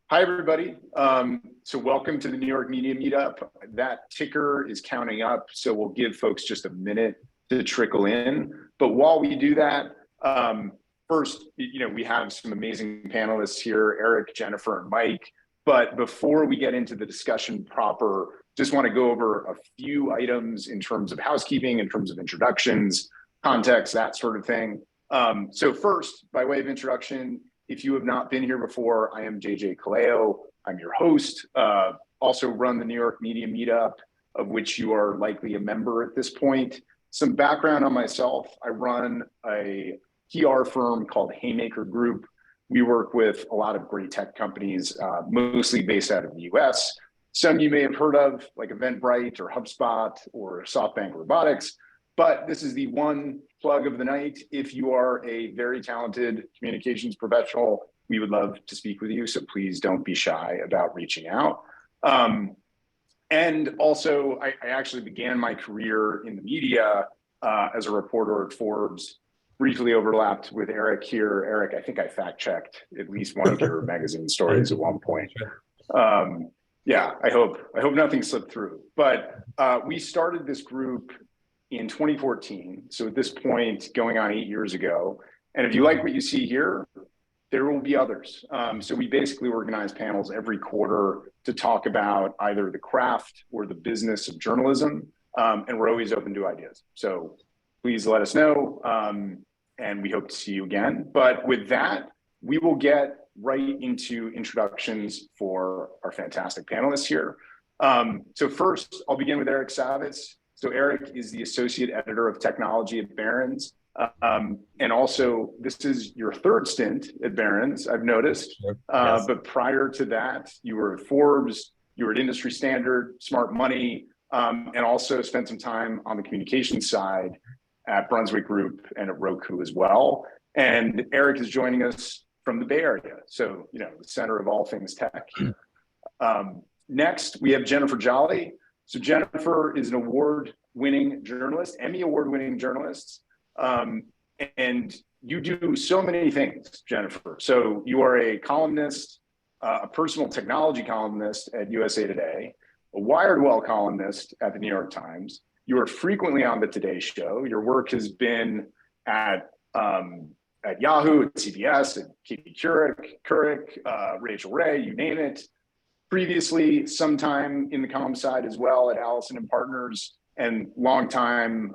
Hi, everybody. So welcome to the New York Media Meetup. That ticker is counting up, so we'll give folks just a minute to trickle in. But while we do that, first, we have some amazing panelists here, Eric, Jennifer, and Mike. But before we get into the discussion proper, just want to go over a few items in terms of housekeeping, in terms of introductions, context, that sort of thing. So first, by way of introduction, if you have not been here before, I am JJ Colao. I'm your host. Also run the New York Media Meetup, of which you are likely a member at this point. Some background on myself. I run a PR firm called Haymaker Group. We work with a lot of great tech companies, mostly based out of the US. Some you may have heard of, like Eventbrite or HubSpot or SoftBank Robotics. But this is the one plug of the night. If you are a very talented communications professional, we would love to speak with you. So please don't be shy about reaching out. And also, I actually began my career in the media as a reporter at Forbes, briefly overlapped with Eric here. Eric, I think I fact checked at least one of your magazine stories at one point. Yeah, I hope nothing slipped through. But we started this group in 2014. So at this point, going on 8 years ago. And if you like what you see here, there will be others. So we basically organize panels every quarter to talk about either the craft or the business of journalism. And we're always open to ideas. So please let us know. And we hope to see you again. But with that, we will get right into introductions for our fantastic panelists here. So first, I'll begin with Eric Savitz. So Eric is the associate editor of technology at Barron's. And also, this is your third stint at Barron's, I've noticed. Yes. But prior to that, you were at Forbes, you were at Industry Standard, Smart Money, and also spent some time on the communications side at Brunswick Group and at Roku as well. And Eric is joining us from the Bay Area. So, the center of all things tech. Next, we have Jennifer Jolly. So Jennifer is an award-winning journalist, Emmy award-winning journalist, and you do so many things, Jennifer. So you are a columnist, a personal technology columnist at USA Today, a Wired Well columnist at the New York Times. You are frequently on the Today Show. Your work has been at Yahoo, at CBS, at Katie Couric, Rachel Ray, you name it. Previously, sometime in the comm side as well at Allison and Partners, and longtime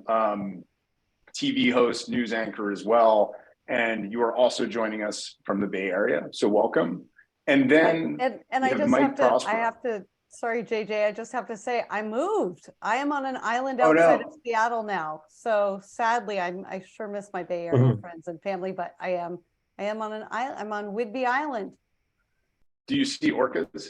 TV host, news anchor as well. And you are also joining us from the Bay Area, so welcome. And then and I just have to, sorry, JJ, I just have to say I moved. I am on an island outside of Seattle now. So sadly, I sure miss my Bay Area friends and family, but I am on an island. I'm on Whidbey Island. Do you see orcas?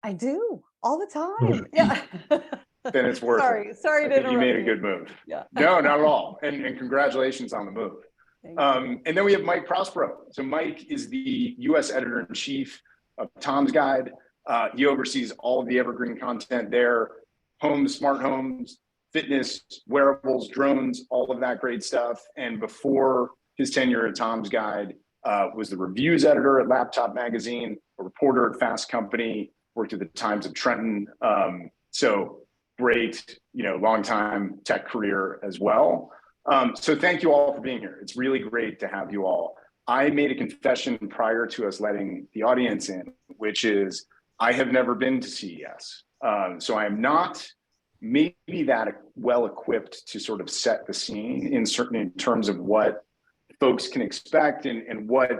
I do all the time. Yeah. Then it's worth it. Sorry to interrupt. You made a good move. Yeah. No, not at all. And congratulations on the move. And then we have Mike Prospero. So Mike is the U.S. editor-in-chief of Tom's Guide. He oversees all of the evergreen content there: homes, smart homes, fitness, wearables, drones, all of that great stuff. And before his tenure at Tom's Guide, was the reviews editor at Laptop Magazine, a reporter at Fast Company, worked at the Times of Trenton. So great, long time tech career as well. So thank you all for being here. It's really great to have you all. I made a confession prior to us letting the audience in, which is I have never been to CES. So I am not maybe that well equipped to sort of set the scene in terms of what folks can expect and what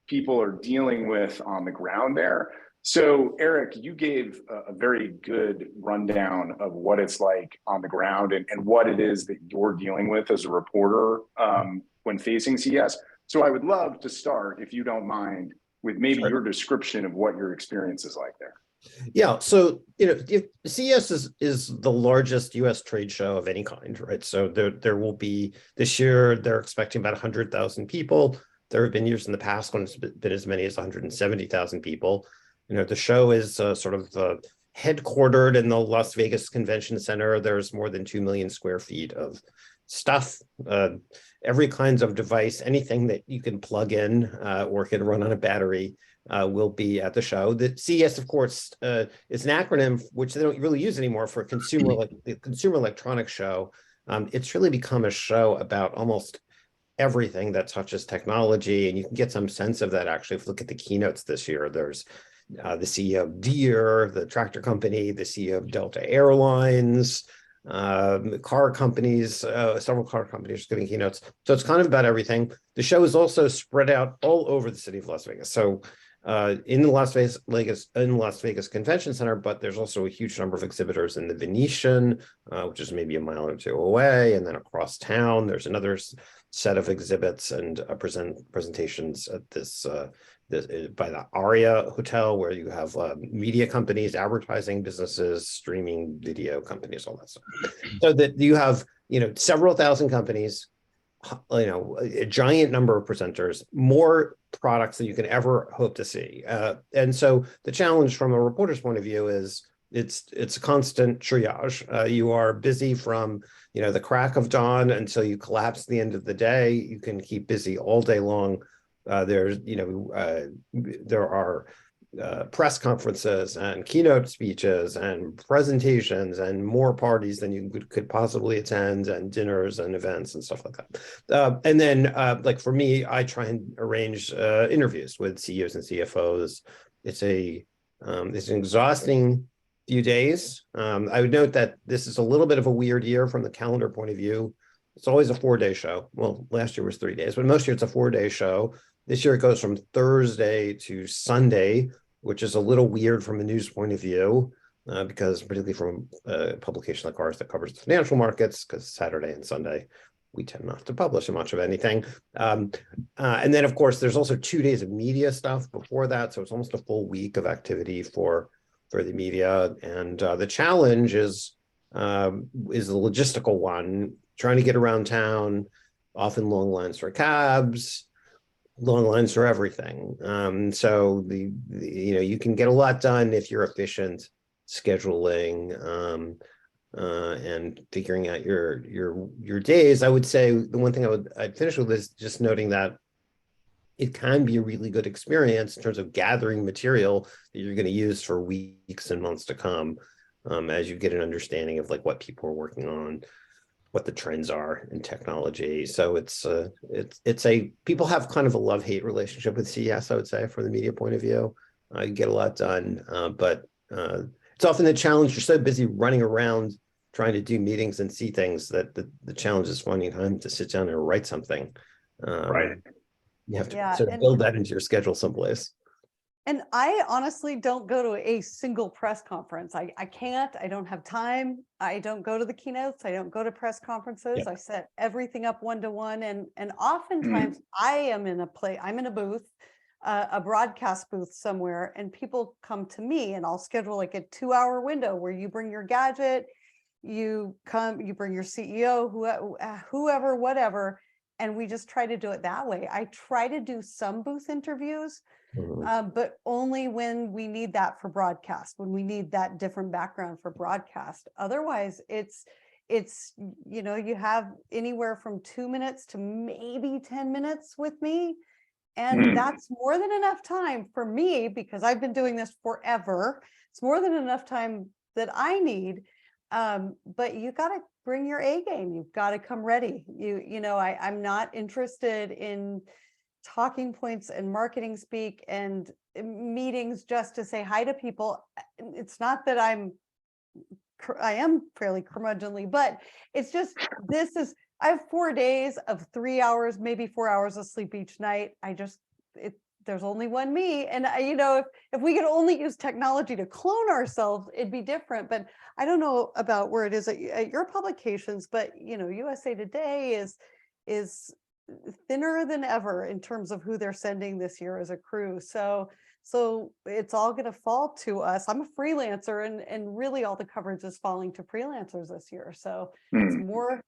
people are dealing with on the ground there. So Eric, you gave a very good rundown of what it's like on the ground and what it is that you're dealing with as a reporter when facing CES. So I would love to start, if you don't mind, with maybe your description of what your experience is like there. Yeah, so CES is the largest U.S. trade show of any kind, right? So there will be, this year they're expecting about 100,000 people. There have been years in the past when it's been as many as 170,000 people. The show is sort of headquartered in the Las Vegas Convention Center. There's more than 2 million square feet of stuff, every kinds of device, anything that you can plug in or can run on a battery will be at the show. The CES, of course, is an acronym which they don't really use anymore for consumer electronics show. It's really become a show about almost everything that touches technology, and you can get some sense of that actually if you look at the keynotes this year. There's the CEO of Deere, the tractor company, the CEO of Delta Airlines, car companies, several car companies are giving keynotes. So it's kind of about everything. The show is also spread out all over the city of Las Vegas. So in the Las Vegas Convention Center, but there's also a huge number of exhibitors in the Venetian, which is maybe a mile or two away, and then across town there's another set of exhibits and presentations at this by the Aria Hotel, where you have media companies, advertising businesses, streaming video companies, all that stuff. So that you have, several thousand companies, a giant number of presenters, more products than you can ever hope to see. And so the challenge from a reporter's point of view is it's a constant triage. You are busy from the crack of dawn until you collapse at the end of the day. You can keep busy all day long. There are press conferences and keynote speeches and presentations and more parties than you could possibly attend, and dinners and events and stuff like that. And then like for me, I try and arrange interviews with CEOs and CFOs. It's an exhausting few days. I would note that this is a little bit of a weird year from the calendar point of view. It's always a 4-day show. Well, last year was 3 days, but most years it's a 4-day show. This year it goes from Thursday to Sunday, which is a little weird from a news point of view, because particularly from a publication like ours that covers the financial markets, because Saturday and Sunday, we tend not to publish much of anything. And then, of course, there's also 2 days of media stuff before that. So it's almost a full week of activity for the media. And the challenge is the logistical one, trying to get around town, often long lines for cabs, long lines for everything. So you can get a lot done if you're efficient scheduling and figuring out your days. I would say the one thing I'd finish with is just noting that it can be a really good experience in terms of gathering material that you're going to use for weeks and months to come, as you get an understanding of like what people are working on, what the trends are in technology. So people have kind of a love-hate relationship with CES, I would say, from the media point of view. You get a lot done, but it's often the challenge. You're so busy running around trying to do meetings and see things that the challenge is finding time to sit down and write something. Right. You have to sort of build that into your schedule someplace. And I honestly don't go to a single press conference. I can't, I don't have time. I don't go to the keynotes. I don't go to press conferences. Yeah. I set everything up one-to-one. And oftentimes I'm in a booth, a broadcast booth somewhere, and people come to me, and I'll schedule like a 2-hour window where you bring your gadget, you bring your CEO, whoever, whatever. And we just try to do it that way. I try to do some booth interviews, but only when we need that for broadcast, when we need that different background for broadcast. Otherwise, it's you have anywhere from 2 minutes to maybe 10 minutes with me. And that's more than enough time for me, because I've been doing this forever. It's more than enough time that I need. But you got to bring your A game. You've got to come ready. I'm not interested in talking points and marketing speak and meetings just to say hi to people. It's not that I am fairly curmudgeonly, but it's just, I have 4 days of 3 hours, maybe 4 hours of sleep each night. There's only one me. And if we could only use technology to clone ourselves, it'd be different. But I don't know about where it is at your publications, but USA Today is thinner than ever in terms of who they're sending this year as a crew. So it's all going to fall to us. I'm a freelancer, and really all the coverage is falling to freelancers this year. So it's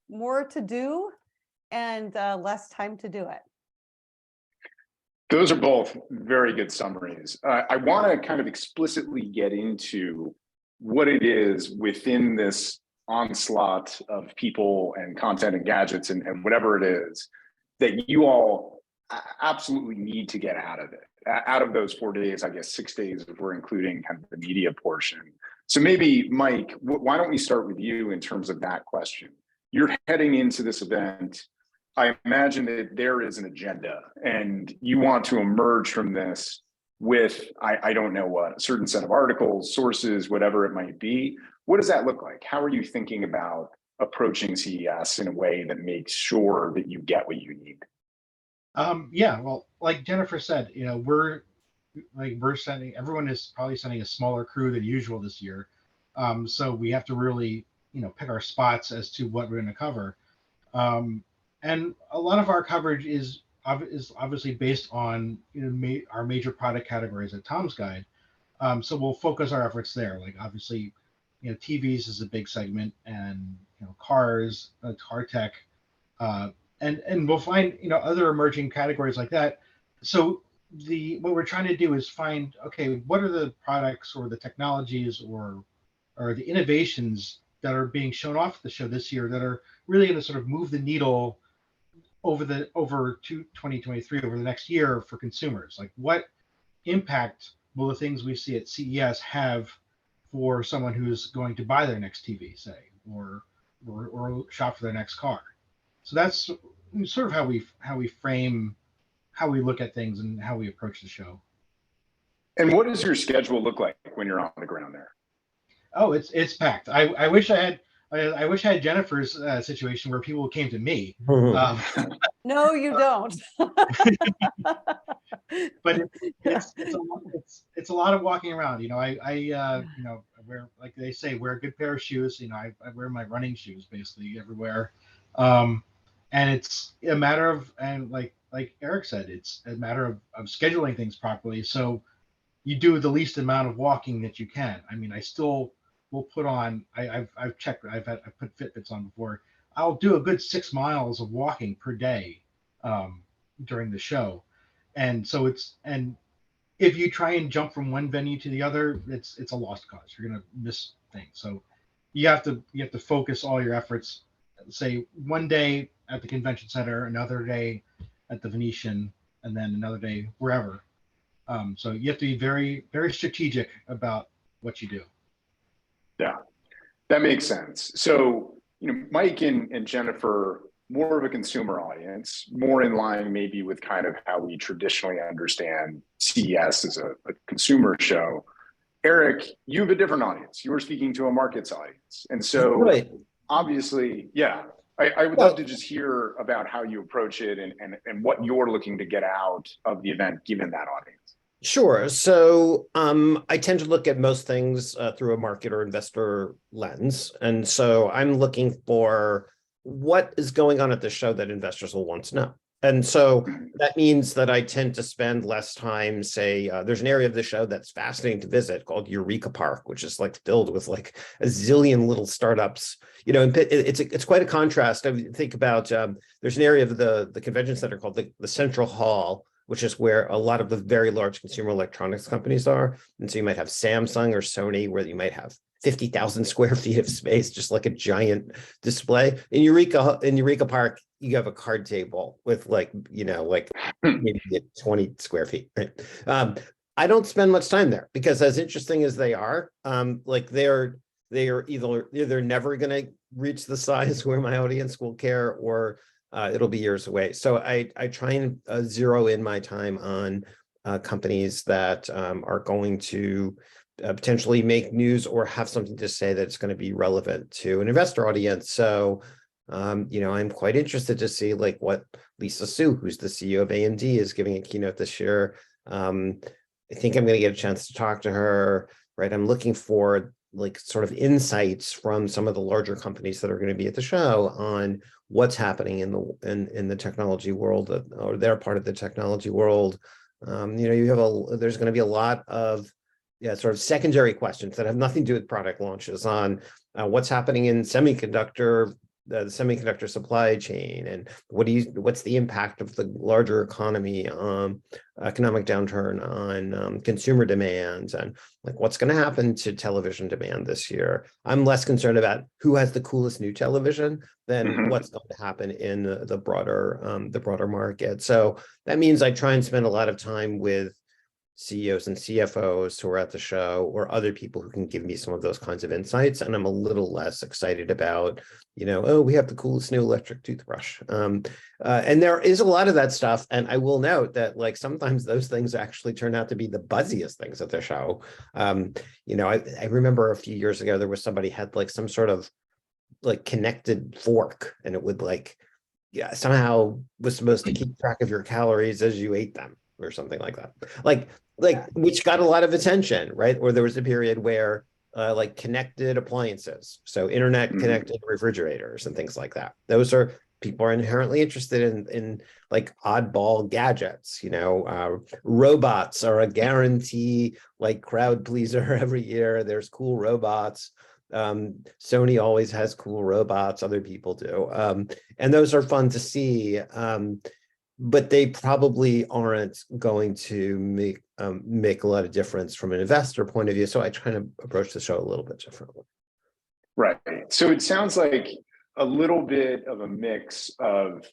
more to do and less time to do it. Those are both very good summaries. I want to kind of explicitly get into what it is within this onslaught of people and content and gadgets and whatever it is that you all absolutely need to get out of it. out of those 4 days, I guess 6 days if we're including kind of the media portion. So maybe, Mike, why don't we start with you in terms of that question? You're heading into this event. I imagine that there is an agenda and you want to emerge from this with, I don't know what, a certain set of articles, sources, whatever it might be. What does that look like? How are you thinking about approaching CES in a way that makes sure that you get what you need? Yeah, well, like Jennifer said, we're sending, everyone is probably sending a smaller crew than usual this year. So we have to really, pick our spots as to what we're going to cover. And a lot of our coverage is obviously based on our major product categories at Tom's Guide. So we'll focus our efforts there. Like obviously, TVs is a big segment, and cars, car tech, and we'll find other emerging categories like that. So what we're trying to do is find, okay, what are the products or the technologies or the innovations that are being shown off at the show this year that are really going to sort of move the needle over 2023, over the next year for consumers. Like what impact will the things we see at CES have for someone who's going to buy their next TV, say, or shop for their next car? So that's sort of how we frame, how we look at things and how we approach the show. And what does your schedule look like when you're on the ground there? Oh, it's packed. I wish I had Jennifer's situation where people came to me. No, you don't. But it's a lot of walking around. I wear, like they say, wear a good pair of shoes. I wear my running shoes basically everywhere. And it's a matter of, and like Eric said, it's a matter of scheduling things properly. So you do the least amount of walking that you can. I mean, I still will put on, I've checked, I've put Fitbits on before. I'll do a good 6 miles of walking per day during the show. And so and if you try and jump from one venue to the other, it's a lost cause. You're going to miss things. So you have to focus all your efforts. Say one day at the convention center, another day at the Venetian, and then another day wherever. So you have to be very, very strategic about what you do. Yeah, that makes sense. So, Mike and Jennifer, more of a consumer audience, more in line maybe with kind of how we traditionally understand CES as a consumer show. Eric, you have a different audience. You were speaking to a markets audience. And so right. Obviously, yeah, I would love to just hear about how you approach it and what you're looking to get out of the event, given that audience. Sure. So I tend to look at most things through a market or investor lens. And so I'm looking for what is going on at the show that investors will want to know. And so that means that I tend to spend less time, say, there's an area of the show that's fascinating to visit called Eureka Park, which is like filled with like a zillion little startups. And it's quite a contrast. I mean, think about, there's an area of the convention center called the Central Hall, which is where a lot of the very large consumer electronics companies are. And so you might have Samsung or Sony, where you might have 50,000 square feet of space, just like a giant display. In Eureka Park, you have a card table with maybe 20 square feet. Right? I don't spend much time there because, as interesting as they are, they're either never going to reach the size where my audience will care, or it'll be years away. So I try and zero in my time on companies that are going to potentially make news or have something to say that's going to be relevant to an investor audience. So, I'm quite interested to see what Lisa Su, who's the CEO of AMD, is giving a keynote this year. I think I'm going to get a chance to talk to her, right? I'm looking for sort of insights from some of the larger companies that are going to be at the show on what's happening in the technology world, or they're part of the technology world. There's going to be a lot of sort of secondary questions that have nothing to do with product launches on what's happening in the semiconductor supply chain, and what's the impact of the larger economic downturn on consumer demands, and what's going to happen to television demand this year. I'm less concerned about who has the coolest new television than what's going to happen in the broader market. So that means I try and spend a lot of time with CEOs and CFOs who are at the show, or other people who can give me some of those kinds of insights. And I'm a little less excited about, oh, we have the coolest new electric toothbrush. And there is a lot of that stuff. And I will note that like sometimes those things actually turn out to be the buzziest things at the show. I remember a few years ago, there was somebody had like some sort of like connected fork, and it would like, somehow was supposed to keep track of your calories as you ate them or something like that. Which got a lot of attention, right? Or there was a period where like connected appliances, so internet connected refrigerators and things like that. Those are, people are inherently interested in like oddball gadgets. Robots are a guarantee like crowd pleaser every year. There's cool robots. Sony always has cool robots, other people do. And those are fun to see. But they probably aren't going to make a lot of difference from an investor point of view. So I try to approach the show a little bit differently. Right. So it sounds like a little bit of a mix of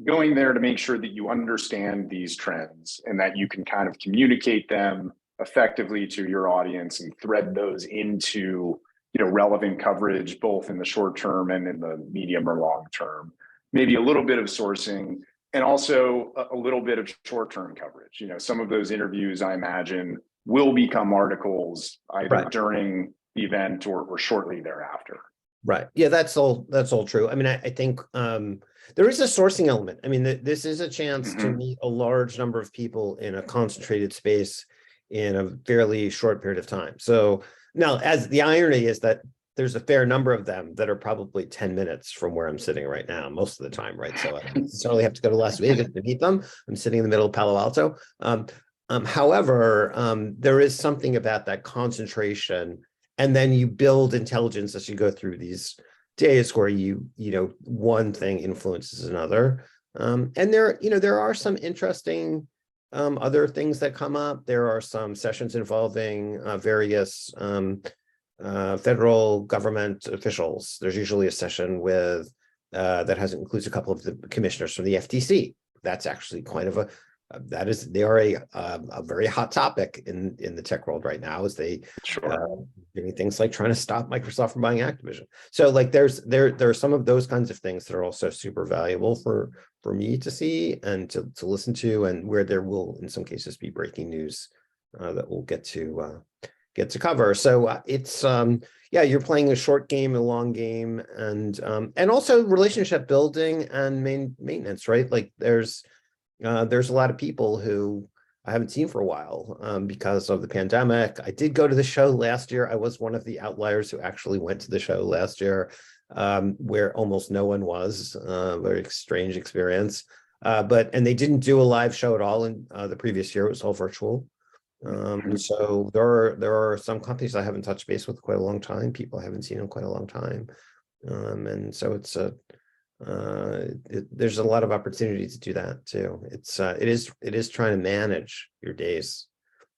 going there to make sure that you understand these trends and that you can kind of communicate them effectively to your audience and thread those into relevant coverage, both in the short term and in the medium or long term. Maybe a little bit of sourcing, and also a little bit of short-term coverage. Some of those interviews, I imagine, will become articles either during the event or shortly thereafter. Right. Yeah, that's all true. I mean, I think there is a sourcing element. I mean, this is a chance to meet a large number of people in a concentrated space in a fairly short period of time. So now, as the irony is that there's a fair number of them that are probably 10 minutes from where I'm sitting right now, most of the time, right? So I don't necessarily have to go to Las Vegas to meet them. I'm sitting in the middle of Palo Alto. However, there is something about that concentration, and then you build intelligence as you go through these days where one thing influences another. And there are some interesting other things that come up. There are some sessions involving various federal government officials. There's usually a session with that includes a couple of the commissioners from the FTC. That's actually kind of they are a very hot topic in the tech world right now, as they doing things like trying to stop Microsoft from buying Activision. So like there are some of those kinds of things that are also super valuable for me to see and to listen to, and where there will in some cases be breaking news that we'll get to cover. So it's you're playing a short game, a long game, and also relationship building and maintenance, right? Like there's a lot of people who I haven't seen for a while because of the pandemic. I did go to the show last year. I was one of the outliers who actually went to the show last year, where almost no one was. Very strange experience. And they didn't do a live show at all in the previous year. It was all virtual. So there are some companies I haven't touched base with quite a long time, people I haven't seen in quite a long time. And so it's there's a lot of opportunity to do that too. It is trying to manage your days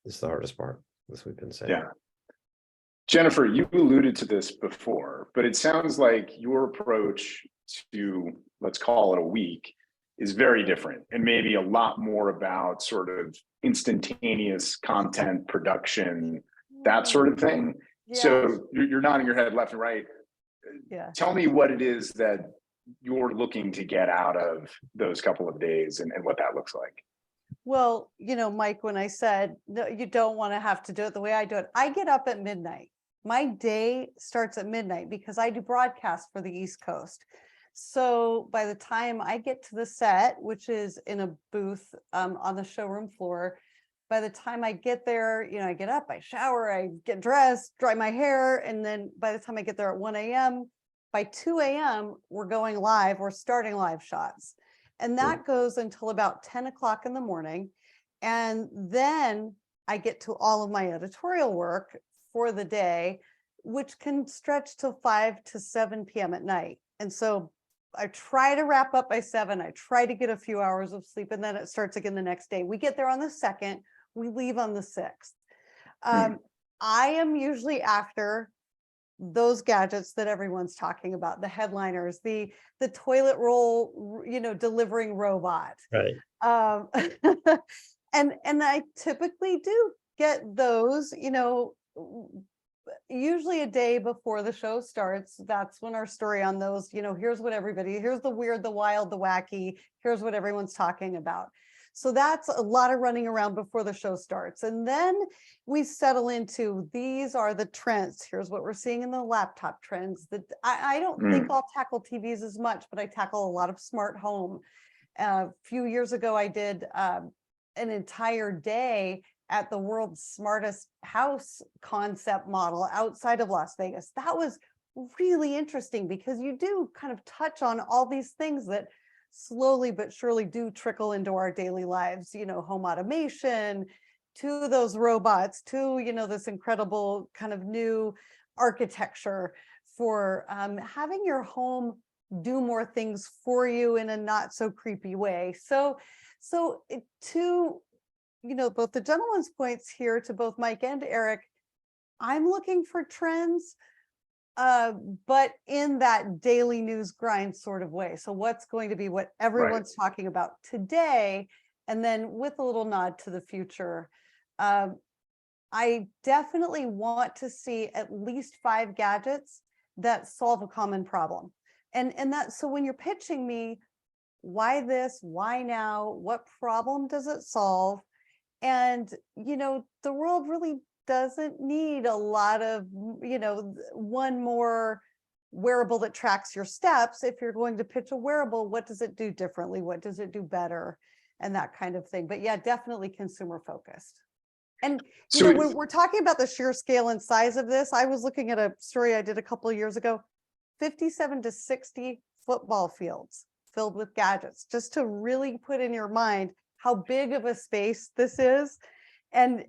is the hardest part, as we've been saying. Yeah. Jennifer, you alluded to this before, but it sounds like your approach to, let's call it a week, is very different and maybe a lot more about sort of instantaneous content production, that sort of thing. Yeah. So you're nodding your head left and right. Yeah. Tell me what it is that you're looking to get out of those couple of days and what that looks like. Well, Mike, when I said no, you don't want to have to do it the way I do it, I get up at midnight. My day starts at midnight because I do broadcast for the East Coast. So by the time I get to the set, which is in a booth on the showroom floor, by the time I get there, I get up, I shower, I get dressed, dry my hair. And then by the time I get there at 1 a.m., by 2 a.m., we're going live, we're starting live shots. And that goes until about 10 o'clock in the morning. And then I get to all of my editorial work for the day, which can stretch till 5 to 7 p.m. at night. And so I try to wrap up by 7. I try to get a few hours of sleep, and then it starts again the next day. We get there on the 2nd. We leave on the 6th. I am usually after those gadgets that everyone's talking about, the headliners, the toilet roll, delivering robot. Right. And I typically do get those, you know, usually a day before the show starts. That's when our story on those, you know, here's the weird, the wild, the wacky, here's what everyone's talking about. So that's a lot of running around before the show starts. And then we settle into, these are the trends. Here's what we're seeing in the laptop trends. That I don't think I'll tackle TVs as much, but I tackle a lot of smart home. A few years ago, I did an entire day at the world's smartest house concept model outside of Las Vegas. That was really interesting because you do kind of touch on all these things that slowly but surely do trickle into our daily lives, you know, home automation, to those robots, to, you know, this incredible kind of new architecture for having your home do more things for you in a not so creepy way. So to, you know, both the gentleman's points here, to both Mike and Eric, I'm looking for trends, but in that daily news grind sort of way. So what's going to be what everyone's talking about today, and then with a little nod to the future. I definitely want to see at least 5 gadgets that solve a common problem. And that, so when you're pitching me, why this, why now, what problem does it solve? And, you know, the world really doesn't need a lot of, you know, one more wearable that tracks your steps. If you're going to pitch a wearable, what does it do differently? What does it do better? And that kind of thing. But yeah, definitely consumer focused. And you know, when we're talking about the sheer scale and size of this, I was looking at a story I did a couple of years ago, 57 to 60 football fields filled with gadgets, just to really put in your mind how big of a space this is. And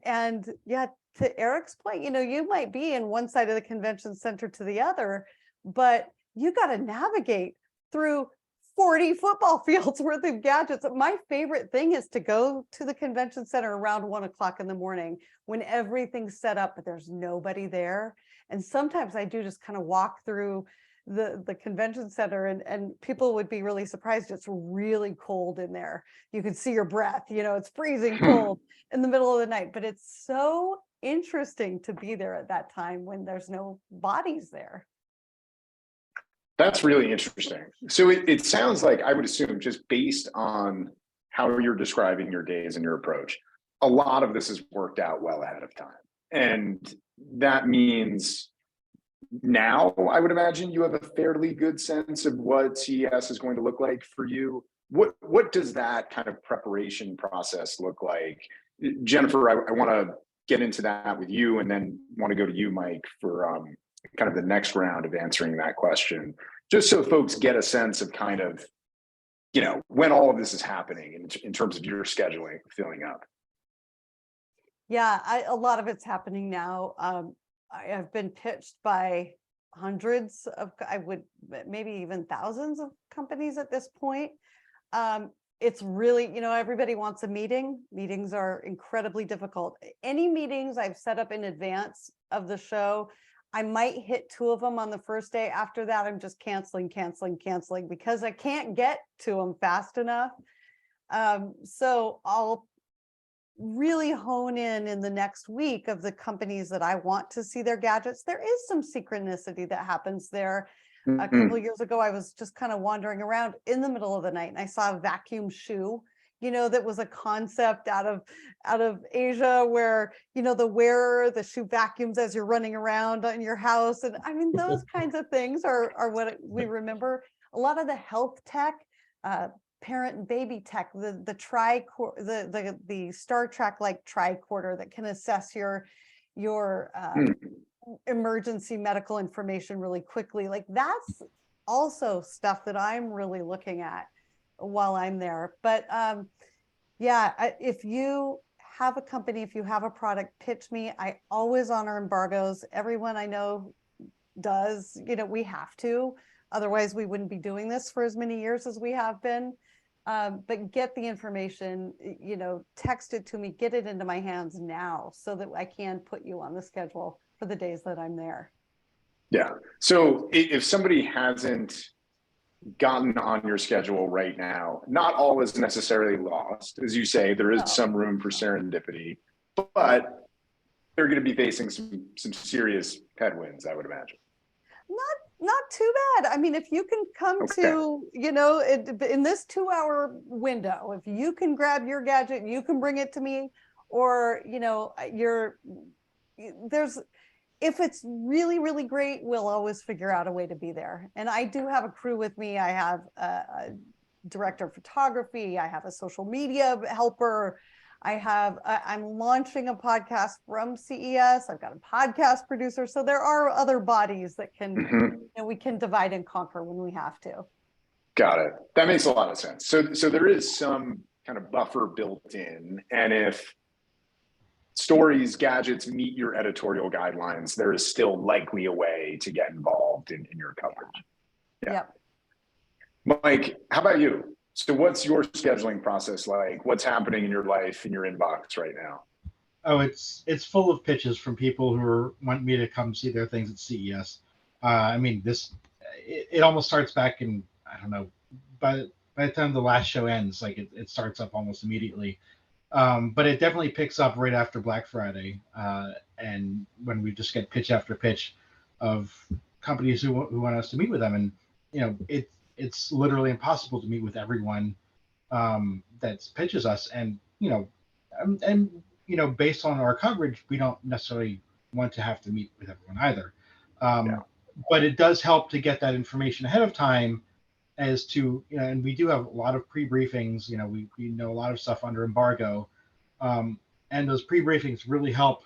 yeah, to Eric's point, you know, you might be in one side of the convention center to the other, but you got to navigate through 40 football fields worth of gadgets. My favorite thing is to go to the convention center around 1 o'clock in the morning when everything's set up, but there's nobody there. And sometimes I do just kind of walk through the convention center, and people would be really surprised. It's really cold in there. You can see your breath, you know, it's freezing cold in the middle of the night, but it's so interesting to be there at that time when there's no bodies there. That's really interesting. So it sounds like, I would assume, just based on how you're describing your days and your approach, a lot of this is worked out well ahead of time. And that means now, I would imagine, you have a fairly good sense of what CES is going to look like for you. What does that kind of preparation process look like? Jennifer, I want to get into that with you, and then want to go to you, Mike, for kind of the next round of answering that question, just so folks get a sense of kind of, you know, when all of this is happening in terms of your scheduling filling up. Yeah, a lot of it's happening now. I have been pitched by hundreds of, maybe even thousands of companies at this point. It's really, you know, everybody wants a meeting. Meetings are incredibly difficult. Any meetings I've set up in advance of the show, I might hit 2 of them on the first day. After that, I'm just canceling because I can't get to them fast enough. So I'll really hone in the next week of the companies that I want to see their gadgets. There is some synchronicity that happens there. A couple of years ago, I was just kind of wandering around in the middle of the night, and I saw a vacuum shoe, you know, that was a concept out of Asia, where, you know, the shoe vacuums as you're running around in your house. And I mean, those kinds of things are what we remember. A lot of the health tech, parent and baby tech, the Star Trek like tricorder that can assess your emergency medical information really quickly. Like, that's also stuff that I'm really looking at while I'm there. But yeah, if you have a company, if you have a product, pitch me. I always honor embargoes. Everyone I know does. You know, we have to, otherwise we wouldn't be doing this for as many years as we have been. But get the information, you know, text it to me, get it into my hands now, so that I can put you on the schedule for the days that I'm there. Yeah. So if somebody hasn't gotten on your schedule right now, not all is necessarily lost. As you say, there is some room for serendipity, but they're going to be facing some serious headwinds, I would imagine. Not too bad. I mean, if you can come to, you know, in this 2-hour window, if you can grab your gadget, you can bring it to me, or, you know, if it's really, really great, we'll always figure out a way to be there. And I do have a crew with me. I have a director of photography. I have a social media helper. I'm launching a podcast from CES. I've got a podcast producer. So there are other bodies that can, and we can divide and conquer when we have to. Got it. That makes a lot of sense. So there is some kind of buffer built in. And if stories, gadgets meet your editorial guidelines, there is still likely a way to get involved in your coverage. Yeah. Yep. Mike, how about you? So what's your scheduling process like? What's happening in your life, in your inbox right now? Oh, it's full of pitches from people who want me to come see their things at CES. I mean, it almost starts back in, I don't know, by the time the last show ends, like it starts up almost immediately. But it definitely picks up right after Black Friday, and when we just get pitch after pitch of companies who want us to meet with them. And, you know, it's literally impossible to meet with everyone that pitches us. And, you know, based on our coverage, we don't necessarily want to have to meet with everyone either. But it does help to get that information ahead of time as to, you know, and we do have a lot of pre-briefings, you know, we know a lot of stuff under embargo. And those pre-briefings really help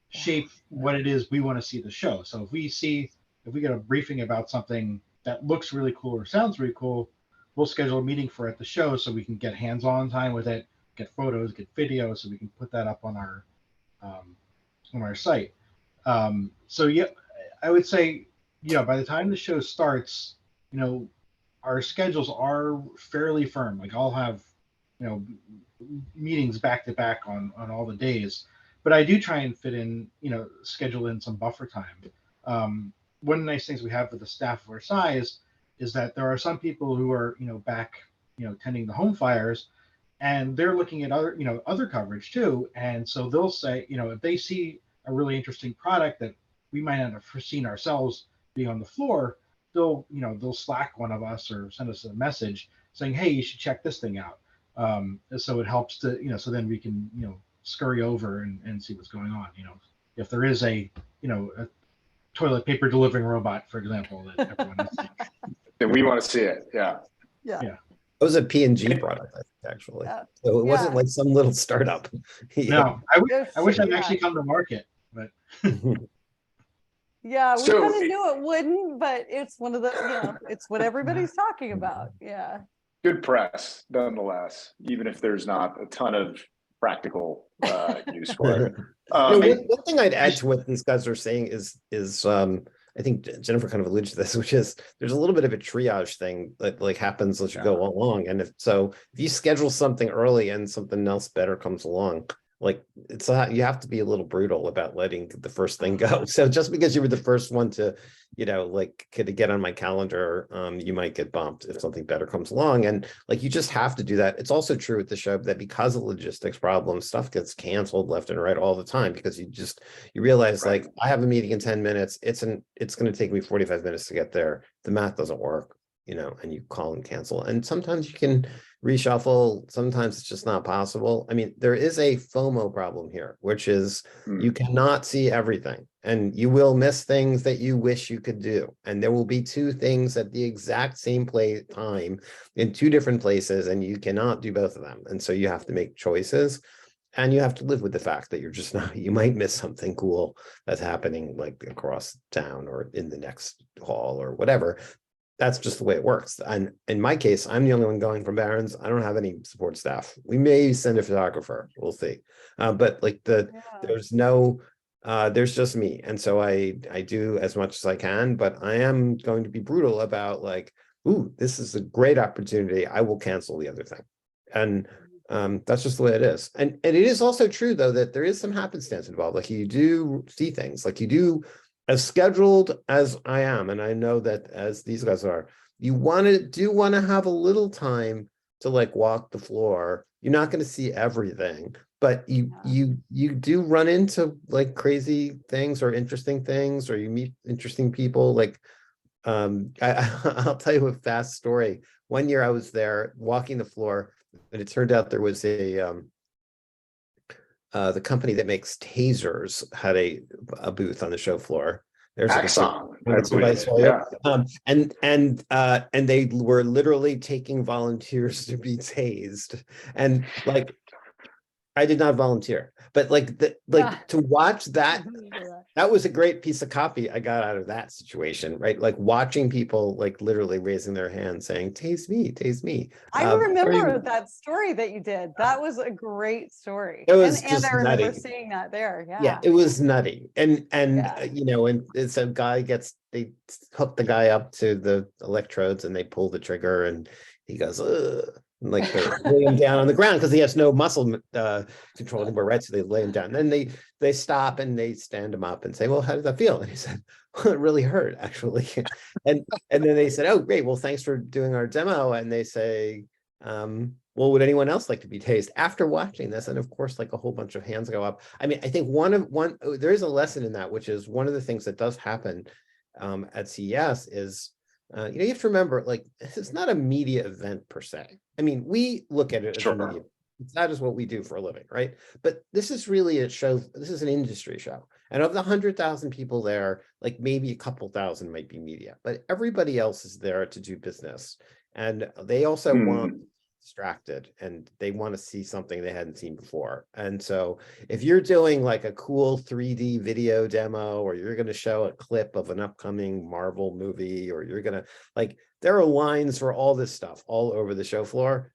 shape what it is we want to see the show. So if we get a briefing about something that looks really cool or sounds really cool, we'll schedule a meeting for it at the show so we can get hands-on time with it, get photos, get video, so we can put that up on our site. So yeah, I would say, you know, by the time the show starts, you know, our schedules are fairly firm. Like I'll have, you know, meetings back to back on all the days, but I do try and fit in, you know, schedule in some buffer time. One of the nice things we have with the staff of our size is that there are some people who are, you know, back, you know, tending the home fires, and they're looking at other coverage too. And so they'll say, you know, if they see a really interesting product that we might not have foreseen ourselves being on the floor, they'll Slack one of us or send us a message saying, hey, you should check this thing out. So it helps to, you know, so then we can, you know, scurry over and see what's going on. You know, if there is a toilet paper delivering robot, for example, that everyone is seeing. Then we want to see it. Yeah. It was a P&G product, I think, actually. So it wasn't like some little startup. No, I wish I'd actually come to market, but. Yeah, we kind of knew it wouldn't, but it's one of the, you know, it's what everybody's talking about. Yeah. Good press, nonetheless, even if there's not a ton of practical use for it. One thing I'd add to what these guys are saying is I think Jennifer kind of alluded to this, which is there's a little bit of a triage thing that like happens as you go along. And if you schedule something early and something else better comes along, like you have to be a little brutal about letting the first thing go. So just because you were the first one to, you know, like could get on my calendar, you might get bumped if something better comes along. And like, you just have to do that. It's also true with the show that because of logistics problems, stuff gets canceled left and right all the time because you realize like I have a meeting in 10 minutes. It's going to take me 45 minutes to get there. The math doesn't work, you know, and you call and cancel. And sometimes you can reshuffle. Sometimes it's just not possible. I mean, there is a FOMO problem here, which is you cannot see everything and you will miss things that you wish you could do. And there will be two things at the exact same time in two different places, and you cannot do both of them. And so you have to make choices, and you have to live with the fact that you're just not, you might miss something cool that's happening like across town or in the next hall or whatever. That's just the way it works. And in my case, I'm the only one going from Barron's. I don't have any support staff. We may send a photographer. We'll see. But like there's just me. And so I do as much as I can, but I am going to be brutal about like, ooh, this is a great opportunity. I will cancel the other thing. And that's just the way it is. And it is also true though, that there is some happenstance involved. Like you do see things like you do. As scheduled as I am, and I know that as these guys are, you do want to have a little time to like walk the floor. You're not going to see everything, but you do run into like crazy things or interesting things, or you meet interesting people. Like I'll tell you a fast story. One year I was there walking the floor, and it turned out there was the company that makes tasers had a booth on the show floor. There's Axon, and they were literally taking volunteers to be tased, and like I did not volunteer, but like to watch that. That was a great piece of copy I got out of that situation, right? Like watching people like literally raising their hand saying, "Tase me, tase me." I remember that story that you did. That was a great story. It was and I remember nutty. seeing that there. Yeah, it was nutty. And you know, and it's a guy they hook the guy up to the electrodes and they pull the trigger and he goes, ugh. And like they lay him down on the ground because he has no muscle control anymore, right? So they lay him down. Then they stop and they stand him up and say, "Well, how did that feel?" And he said, "Well, it really hurt, actually." and then they said, "Oh, great. Well, thanks for doing our demo." And they say, "Well, would anyone else like to be tased?" After watching this, and of course, like a whole bunch of hands go up. I mean, I think there is a lesson in that, which is one of the things that does happen at CES is. You know, you have to remember, like, it's not a media event per se. I mean, we look at it as a media. It's not just what we do for a living, right? But this is really a show. This is an industry show. And of the 100,000 people there, like maybe a couple thousand might be media, but everybody else is there to do business. And they also want distracted and they want to see something they hadn't seen before. And so if you're doing like a cool 3D video demo, or you're going to show a clip of an upcoming Marvel movie, or you're going to like, there are lines for all this stuff all over the show floor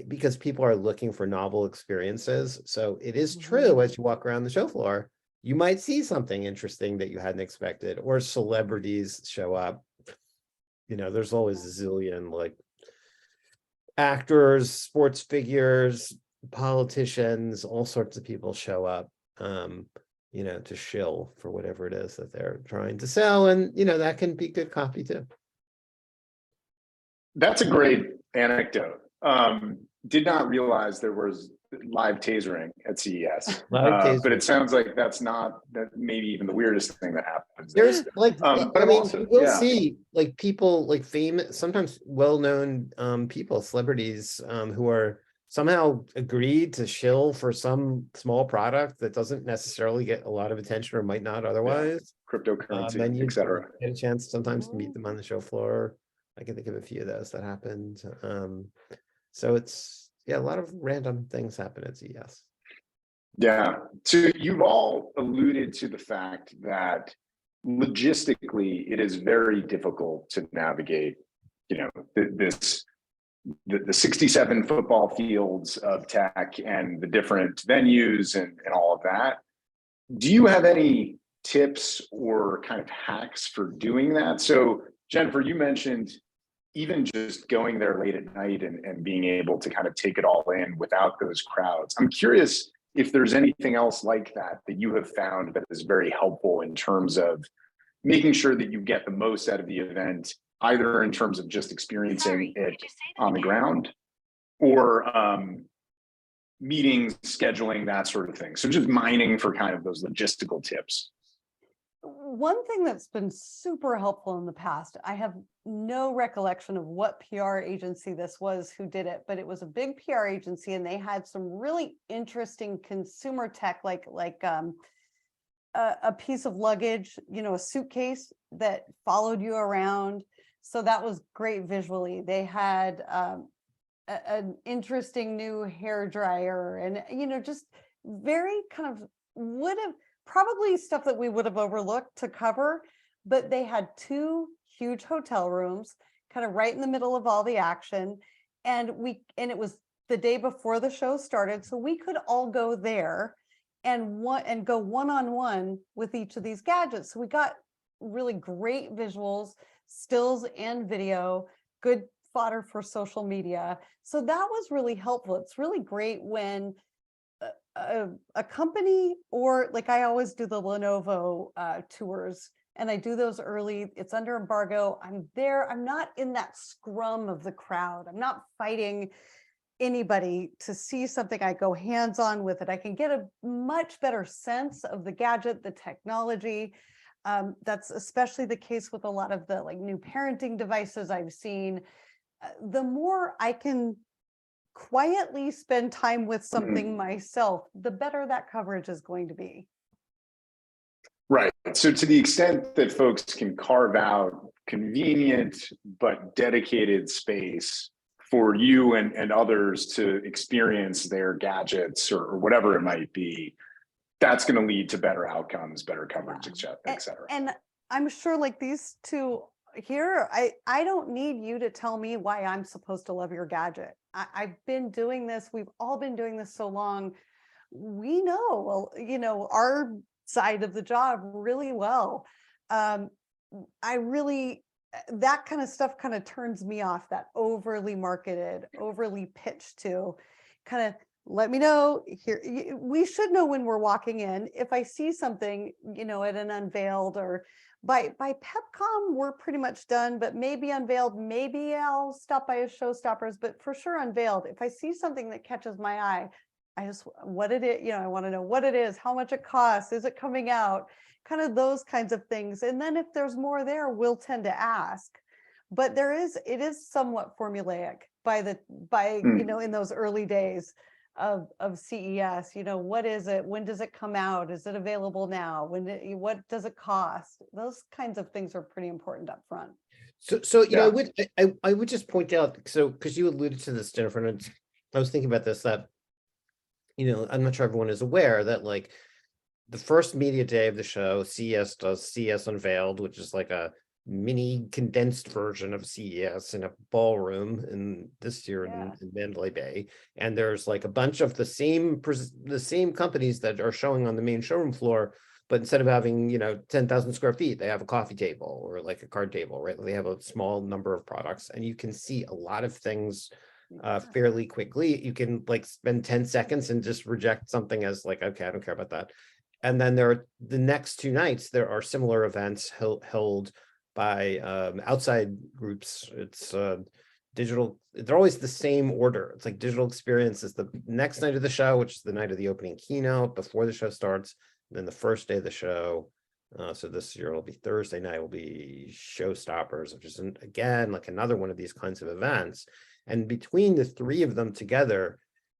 because people are looking for novel experiences. So it is true, as you walk around the show floor, you might see something interesting that you hadn't expected, or celebrities show up. You know, there's always a zillion like actors, sports figures, politicians, all sorts of people show up, you know, to shill for whatever it is that they're trying to sell. And, you know, that can be good copy too. That's a great anecdote. Did not realize there was live tasering at CES, but it sounds like that maybe even the weirdest thing that happens. There's like, but I mean, we'll see like people like famous, sometimes well-known people, celebrities who are somehow agreed to shill for some small product that doesn't necessarily get a lot of attention or might not otherwise. Cryptocurrency, etc. Get a chance sometimes to meet them on the show floor. I can think of a few of those that happened. So it's, yeah, a lot of random things happen at CES. Yeah. So you've all alluded to the fact that logistically it is very difficult to navigate, you know, the 67 football fields of tech and the different venues and all of that. Do you have any tips or kind of hacks for doing that? So Jennifer, you mentioned even just going there late at night and being able to kind of take it all in without those crowds. I'm curious if there's anything else like that you have found that is very helpful in terms of making sure that you get the most out of the event, either in terms of just experiencing it on the ground or meetings, scheduling, that sort of thing. So just mining for kind of those logistical tips. One thing that's been super helpful in the past, I have no recollection of what PR agency this was who did it, but it was a big PR agency and they had some really interesting consumer tech, like a piece of luggage, you know, a suitcase that followed you around. So that was great visually. They had an interesting new hair dryer and, you know, just very kind of probably stuff that we would have overlooked to cover, but they had 2 huge hotel rooms kind of right in the middle of all the action. And it was the day before the show started. So we could all go there and go one-on-one with each of these gadgets. So we got really great visuals, stills and video, good fodder for social media. So that was really helpful. It's really great when a company, or like I always do the Lenovo tours and I do those early. It's under embargo. I'm there. I'm not in that scrum of the crowd. I'm not fighting anybody to see something. I go hands-on with it. I can get a much better sense of the gadget, the technology. That's especially the case with a lot of the like new parenting devices I've seen. The more I can quietly spend time with something myself, the better that coverage is going to be. Right. So to the extent that folks can carve out convenient but dedicated space for you and others to experience their gadgets or whatever it might be, that's going to lead to better outcomes, better coverage, et cetera. And I'm sure like these two here, I don't need you to tell me why I'm supposed to love your gadget. I've been doing this. We've all been doing this so long. We know, well, you know, our side of the job really well. That kind of stuff kind of turns me off, that overly marketed, overly pitched to kind of let me know here. We should know when we're walking in. If I see something, you know, at an unveiled or by PepCom, we're pretty much done, but maybe unveiled, maybe I'll stop by a showstoppers, but for sure unveiled. If I see something that catches my eye, I just, what it is, you know, I want to know what it is, how much it costs, is it coming out, kind of those kinds of things. And then if there's more there, we'll tend to ask. But it is somewhat formulaic you know, in those early days of CES, you know, what is it? When does it come out? Is it available now? What does it cost? Those kinds of things are pretty important up front. So you know, I would just point out, so because you alluded to this, Jennifer, and I was thinking about this, that, you know, I'm not sure everyone is aware that like the first media day of the show, CES does CES Unveiled, which is like a mini condensed version of CES in a ballroom in this year in Mandalay Bay. And there's like a bunch of the same companies that are showing on the main showroom floor, but instead of having, you know, 10,000 square feet, they have a coffee table or like a card table, right? They have a small number of products, and you can see a lot of things fairly quickly. You can like spend 10 seconds and just reject something as like, okay, I don't care about that. And then the next two nights, there are similar events held by outside groups. It's digital. They're always the same order. It's like digital experience is the next night of the show, which is the night of the opening keynote before the show starts. And then the first day of the show. So this year it'll be Thursday night, will be Showstoppers, which is again like another one of these kinds of events. And between the three of them together,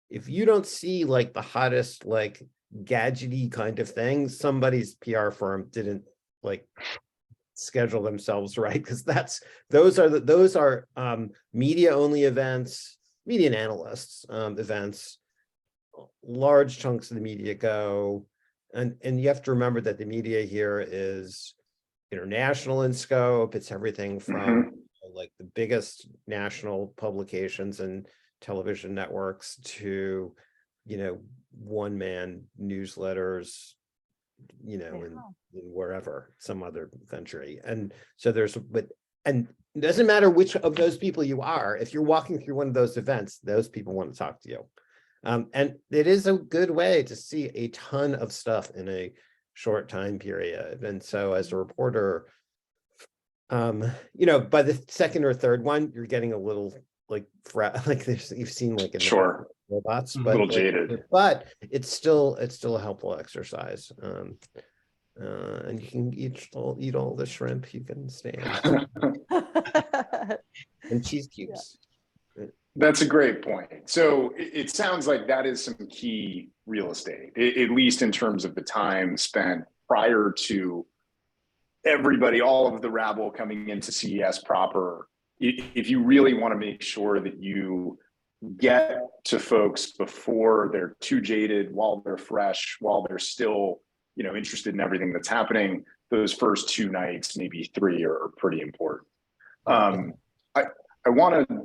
if you don't see like the hottest, like gadgety kind of thing, somebody's PR firm didn't like schedule themselves right, because those are media only events, media and analysts events. Large chunks of the media go, and you have to remember that the media here is international in scope. It's everything from like the biggest national publications and television networks to, you know, one-man newsletters, you know, in wherever, some other country. And so and it doesn't matter which of those people you are, if you're walking through one of those events, those people want to talk to you. And it is a good way to see a ton of stuff in a short time period. And so as a reporter, you know, by the second or third one, you're getting a little like you've seen like in the robots, but a little jaded. But it's still a helpful exercise. And you can eat all the shrimp you can stand. And cheese cubes. That's a great point. So it sounds like that is some key real estate, at least in terms of the time spent prior to everybody, all of the rabble coming into CES proper. If you really want to make sure that you get to folks before they're too jaded, while they're fresh, while they're still, you know, interested in everything that's happening, those first two nights, maybe three, are pretty important. I want to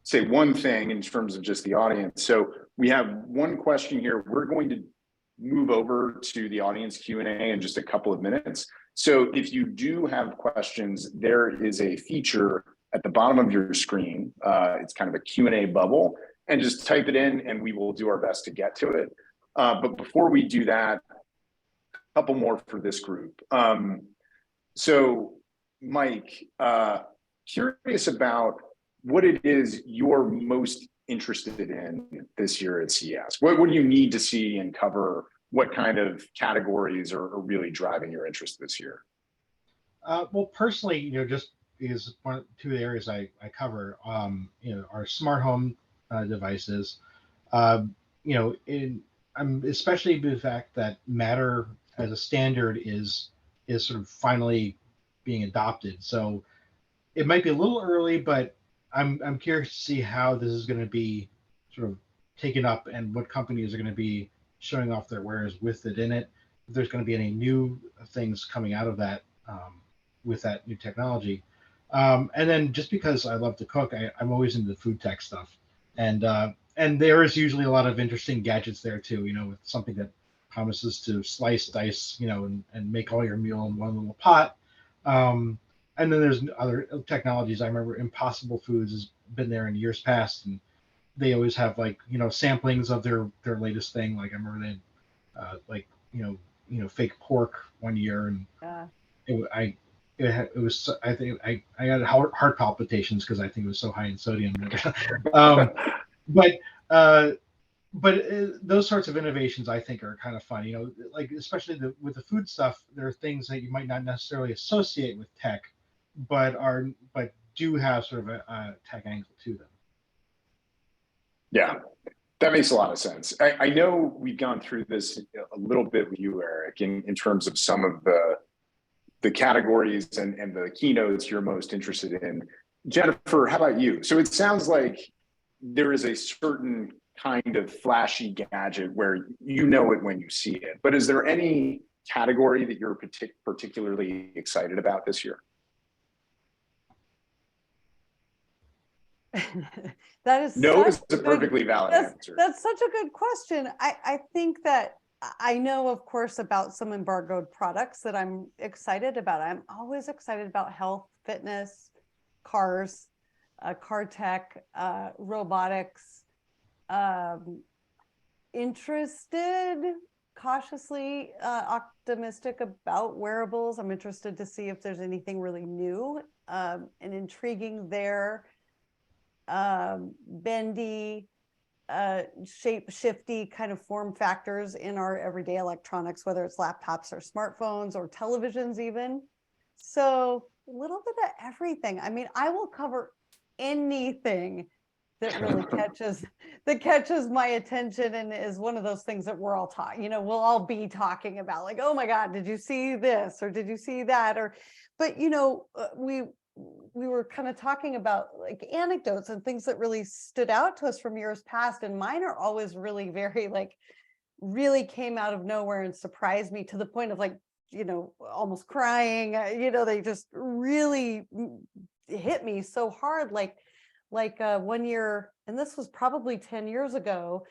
say one thing in terms of just the audience. So we have one question here. We're going to move over to the audience Q&A in just a couple of minutes. So if you do have questions, there is a feature at the bottom of your screen. It's kind of a Q&A bubble, and just type it in and we will do our best to get to it. But before we do that, a couple more for this group. So, Mike, curious about what it is you're most interested in this year at CES. What do you need to see and cover? What kind of categories are really driving your interest this year? Well, personally, just is two areas I cover, our smart home devices. Uh, I'm especially the fact that Matter as a standard is sort of finally being adopted. So it might be a little early, but I'm curious to see how this is going to be sort of taken up and what companies are going to be showing off their wares with it in it. If there's going to be any new things coming out of that with that new technology. And then just because I love to cook, I'm always into the food tech stuff. And there is usually a lot of interesting gadgets there too, with something that promises to slice, dice, and make all your meal in one little pot. And then there's other technologies. I remember Impossible Foods has been there in years past, and they always have samplings of their latest thing. Like I remember they fake pork one year, and it was I think I had heart palpitations because I think it was so high in sodium. But those sorts of innovations I think are kind of fun. Like especially with the food stuff, there are things that you might not necessarily associate with tech, but do have sort of a tech angle to them. Yeah, that makes a lot of sense. I know we've gone through this a little bit with you, Eric, in terms of some of the categories and the keynotes you're most interested in. Jennifer, how about you? So it sounds like there is a certain kind of flashy gadget where you know it when you see it, but is there any category that you're particularly excited about this year? That is no is a perfectly valid answer. That's such a good question. I think that I know, of course, about some embargoed products that I'm excited about. I'm always excited about health, fitness, cars, car tech, robotics. Interested, cautiously optimistic about wearables. I'm interested to see if there's anything really new and intriguing there. Bendy, shape-shifty kind of form factors in our everyday electronics, whether it's laptops or smartphones or televisions even. So a little bit of everything. I mean, I will cover anything that really catches my attention and is one of those things that we're all talking, we'll all be talking about, like, oh my God, did you see this? Or did you see that? But we were kind of talking about like anecdotes and things that really stood out to us from years past. And mine are always really very really came out of nowhere and surprised me to the point of almost crying. They just really hit me so hard. Like 1 year, and this was probably 10 years ago,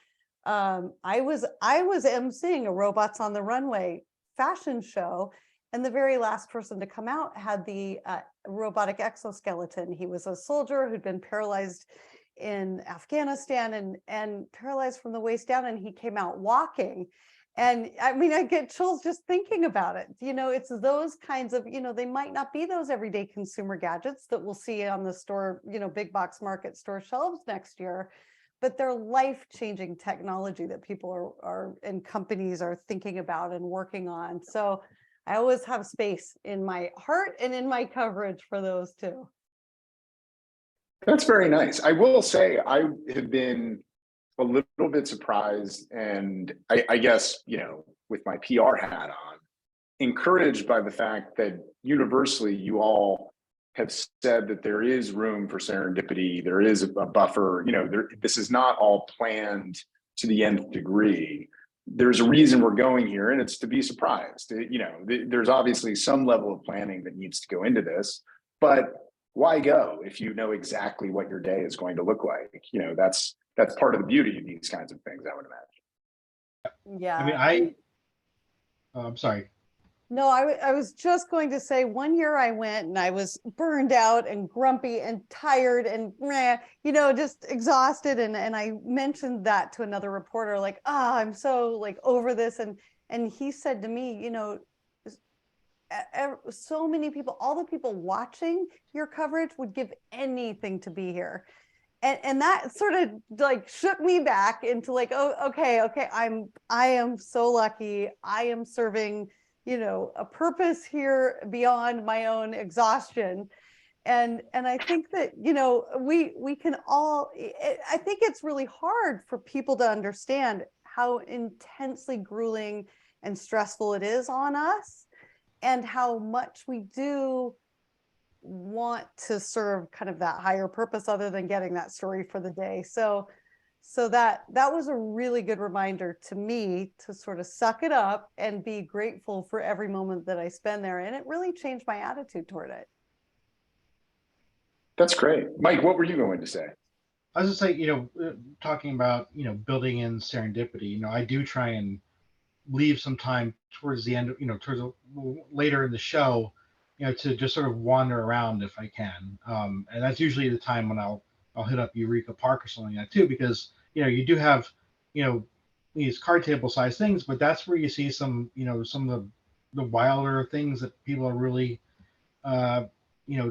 I was emceeing a Robots on the Runway fashion show, and the very last person to come out had the robotic exoskeleton. He was a soldier who'd been paralyzed in Afghanistan and paralyzed from the waist down, and he came out walking. And I mean, I get chills just thinking about it. It's those kinds of, they might not be those everyday consumer gadgets that we'll see on the store, big box market store shelves next year, but they're life-changing technology that people are and companies are thinking about and working on. So I always have space in my heart and in my coverage for those too. That's very nice. I will say I have been a little bit surprised, and I guess, with my PR hat on, encouraged by the fact that universally you all have said that there is room for serendipity, there is a buffer, this is not all planned to the nth degree. There's a reason we're going here, and it's to be surprised. There's obviously some level of planning that needs to go into this, but why go if you know exactly what your day is going to look like? That's part of the beauty of these kinds of things, I would imagine. Yeah. I mean, I'm sorry. No, I was just going to say 1 year I went and I was burned out and grumpy and tired and just exhausted. And I mentioned that to another reporter, like, I'm so over this. And he said to me, so many people, all the people watching your coverage would give anything to be here. And that sort of like shook me back into like, oh, okay, I am so lucky. I am serving, a purpose here beyond my own exhaustion. And I think that, we can all, I think it's really hard for people to understand how intensely grueling and stressful it is on us, and how much we do want to serve kind of that higher purpose other than getting that story for the day. So that was a really good reminder to me to sort of suck it up and be grateful for every moment that I spend there. And it really changed my attitude toward it. That's great. Mike, what were you going to say? I was just like, talking about, building in serendipity, I do try and leave some time towards the end, later in the show, to just sort of wander around if I can. And that's usually the time when I'll hit up Eureka Park or something like that too, because, you do have, these card table size things, but that's where you see some, some of the wilder things that people are really,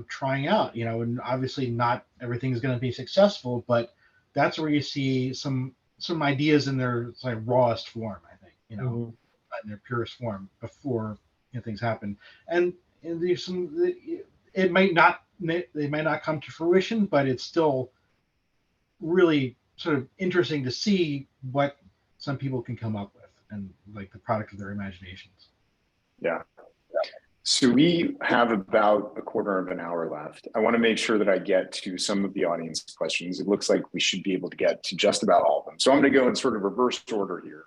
trying out, and obviously not everything's going to be successful, but that's where you see some ideas in their like rawest form, I think, in their purest form before things happen. And there's some, they might not come to fruition, but it's still really sort of interesting to see what some people can come up with and like the product of their imaginations. Yeah. So we have about a quarter of an hour left. I want to make sure that I get to some of the audience questions. It looks like we should be able to get to just about all of them. So I'm going to go in sort of reverse order here.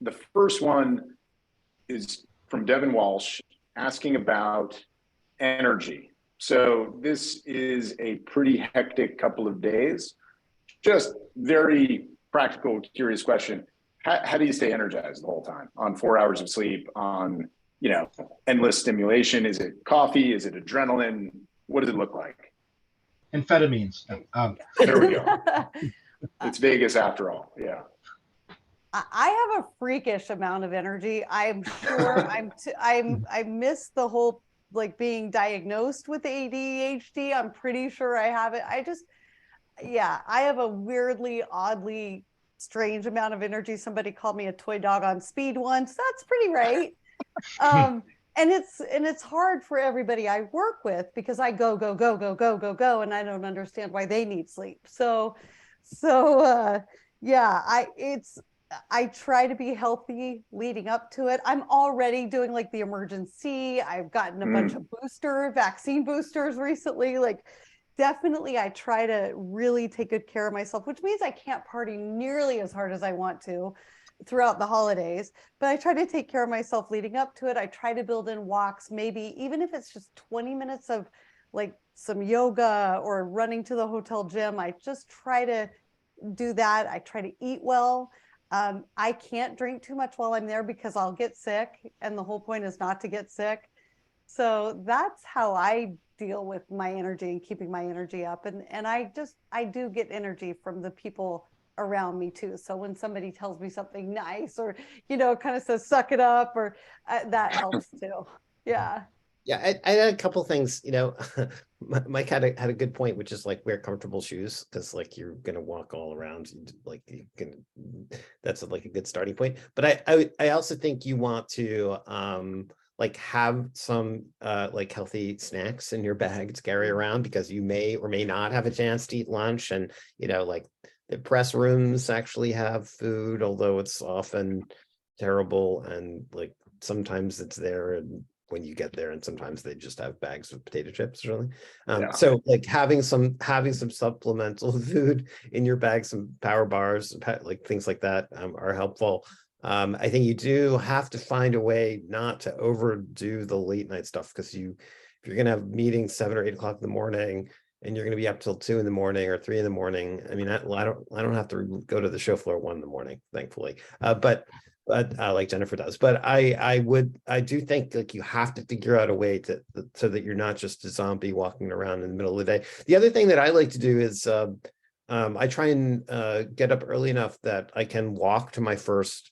The first one is from Devin Walsh asking about energy. So this is a pretty hectic couple of days. Just very practical, curious question. How do you stay energized the whole time on 4 hours of sleep, on endless stimulation? Is it coffee? Is it adrenaline? What does it look like? Amphetamines. There we go. It's Vegas after all. Yeah. I have a freakish amount of energy. I'm sure I miss the whole like being diagnosed with ADHD. I'm pretty sure I have it. I have a weirdly, oddly strange amount of energy. Somebody called me a toy dog on speed once. That's pretty right. And it's hard for everybody I work with because I go, and I don't understand why they need sleep. I try to be healthy leading up to it. I'm already doing like the emergency. I've gotten a bunch of vaccine boosters recently. Like definitely I try to really take good care of myself, which means I can't party nearly as hard as I want to throughout the holidays, but I try to take care of myself leading up to it. I try to build in walks, maybe even if it's just 20 minutes of like some yoga or running to the hotel gym. I just try to do that. I try to eat well. I can't drink too much while I'm there because I'll get sick, and the whole point is not to get sick. So that's how I deal with my energy and keeping my energy up. And I do get energy from the people around me too. So when somebody tells me something nice or, kind of says, suck it up, or that helps too. Yeah. Yeah, I had a couple things, Mike had a good point, which is like wear comfortable shoes, because like you're gonna walk all around, like that's like a good starting point. But I also think you want to like have some like healthy snacks in your bag to carry around, because you may or may not have a chance to eat lunch. And like the press rooms actually have food, although it's often terrible, and like sometimes it's there and when you get there, and sometimes they just have bags of potato chips or something. So like having some supplemental food in your bag, some power bars, like things like that are helpful. I think you do have to find a way not to overdo the late night stuff, because if you're gonna have meetings 7 or 8 o'clock in the morning and you're gonna be up till 2 in the morning or 3 in the morning. I mean, I don't have to go to the show floor 1 in the morning, thankfully. But like Jennifer does. But I do think like you have to figure out a way so that you're not just a zombie walking around in the middle of the day. The other thing that I like to do is I try and get up early enough that I can walk to my first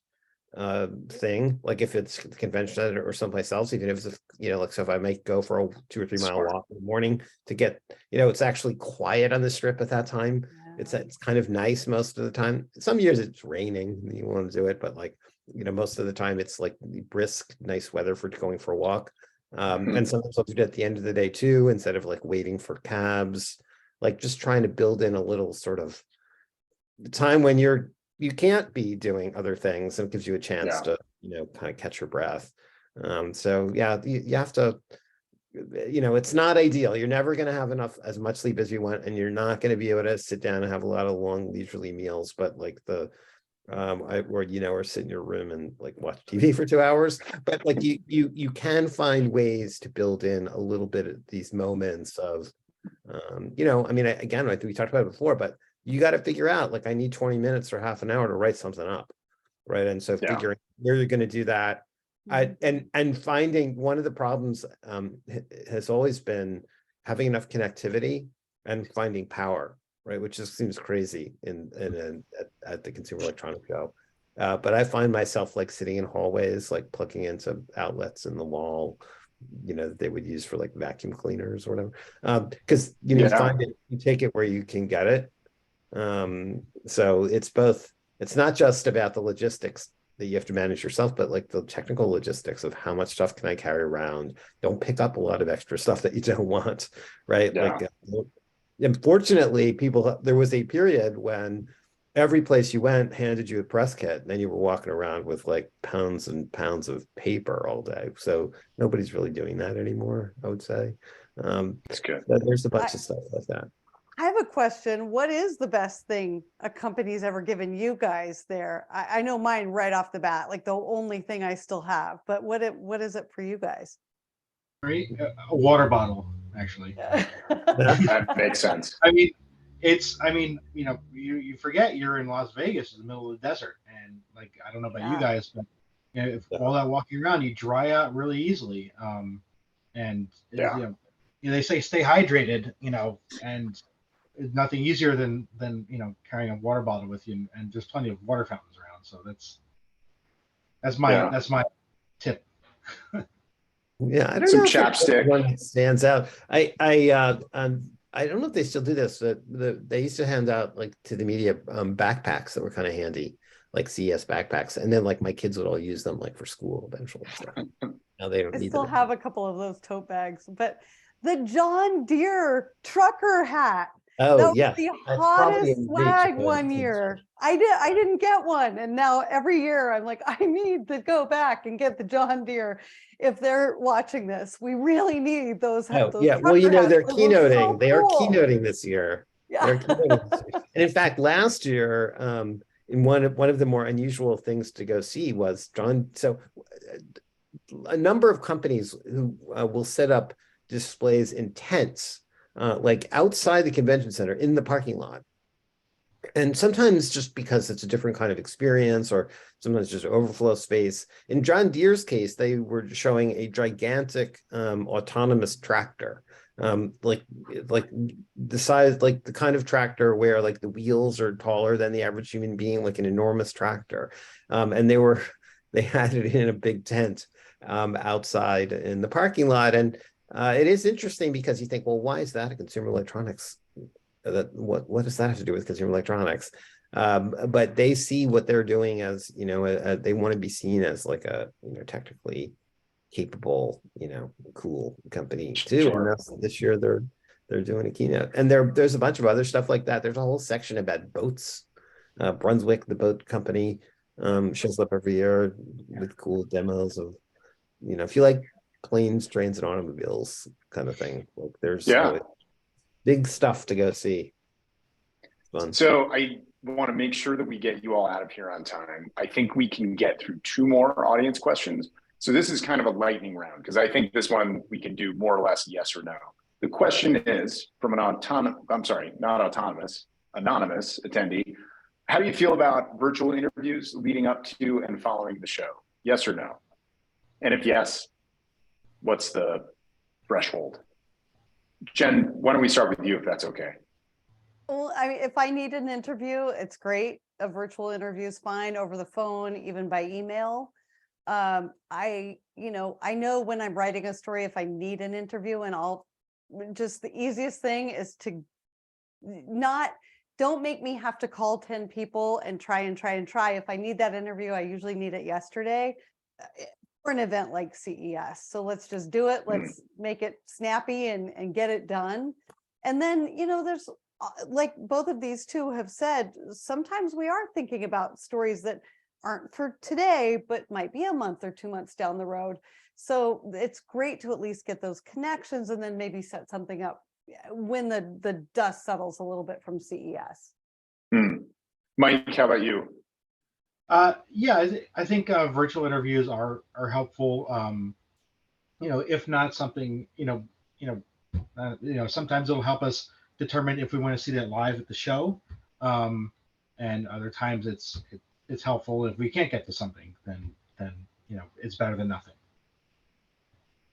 thing, like if it's the convention center or someplace else, even if it's, like, so if I might go for a 2 or 3 mile walk in the morning to get, it's actually quiet on the strip at that time. It's kind of nice most of the time. Some years it's raining and you want to do it, but like, most of the time it's like brisk, nice weather for going for a walk. And sometimes I'll do it at the end of the day too, instead of like waiting for cabs, like just trying to build in a little sort of time when you can't be doing other things, and it gives you a chance to, kind of catch your breath. So yeah, you have to, it's not ideal. You're never going to have as much sleep as you want, and you're not going to be able to sit down and have a lot of long leisurely meals, but like or sit in your room and like watch TV for 2 hours. But like you can find ways to build in a little bit of these moments of, again, we talked about it before, but you got to figure out, like, I need 20 minutes or half an hour to write something up, right? And so figuring where you're going to do that, and finding, one of the problems has always been having enough connectivity and finding power, right? Which just seems crazy at the Consumer Electronics Show. But I find myself like sitting in hallways, like plugging into outlets in the wall, that they would use for like vacuum cleaners or whatever. Because you find it, you take it where you can get it. So it's not just about the logistics that you have to manage yourself, but like the technical logistics of how much stuff can I carry around. Don't pick up a lot of extra stuff that you don't want, right? Like, unfortunately, there was a period when every place you went handed you a press kit, and then you were walking around with like pounds and pounds of paper all day. So nobody's really doing that anymore, I would say. That's good. There's a bunch of stuff like that. I have a question. What is the best thing a company's ever given you guys there? I know mine right off the bat, like the only thing I still have, but what is it for you guys? Right? A water bottle, actually. That makes sense. You forget you're in Las Vegas in the middle of the desert, and like, I don't know about you guys, but if all that walking around, you dry out really easily. They say stay hydrated, and nothing easier than carrying a water bottle with you, and there's plenty of water fountains around. So that's my tip. Yeah, I don't Some know. chapstick. One that stands out. I don't know if they still do this. They used to hand out, like, to the media backpacks that were kind of handy, like CES backpacks, and then like my kids would all use them like for school eventually. So now they don't need them. I still have a couple of those tote bags, but the John Deere trucker hat. Oh, that was yeah. the hottest swag one year. I didn't get one, and now every year I'm like, I need to go back and get the John Deere. If they're watching this, we really need those. Oh, yeah. Well, they're keynoting. So they are keynoting this year. Yeah. They're keynoting this year. And in fact, last year, in one of the more unusual things to go see was John. So a number of companies who will set up displays in tents, like outside the convention center in the parking lot. And sometimes just because it's a different kind of experience, or sometimes just overflow space. In John Deere's case, they were showing a gigantic autonomous tractor, like the size, like the kind of tractor where like the wheels are taller than the average human being, like an enormous tractor. And they had it in a big tent outside in the parking lot. And it is interesting because you think, well, why is that a consumer electronics? What does that have to do with consumer electronics? But they see what they're doing as, they want to be seen as like a, technically capable, cool company too. Sure. And this year they're doing a keynote, and there's a bunch of other stuff like that. There's a whole section about boats. Brunswick, the boat company, shows up every year with cool demos of, if you like planes, trains, and automobiles kind of thing. Like there's big stuff to go see. Fun. So I want to make sure that we get you all out of here on time. I think we can get through 2 more audience questions. So this is kind of a lightning round, because I think this one we can do more or less yes or no. The question is from an anonymous attendee. How do you feel about virtual interviews leading up to and following the show? Yes or no? And if yes, what's the threshold? Jen, why don't we start with you, if that's okay? Well, I mean, if I need an interview, it's great. A virtual interview is fine, over the phone, even by email. I know when I'm writing a story, if I need an interview, and just the easiest thing is to don't make me have to call 10 people and try. If I need that interview, I usually need it yesterday for an event like CES. So let's just do it. Let's make it snappy and get it done. And then, there's like both of these two have said, sometimes we are thinking about stories that aren't for today, but might be a month or 2 months down the road. So it's great to at least get those connections and then maybe set something up when the dust settles a little bit from CES. Mike, how about you? Yeah, I think virtual interviews are helpful. If not something, sometimes it'll help us determine if we want to see that live at the show, and other times it's helpful if we can't get to something. Then it's better than nothing.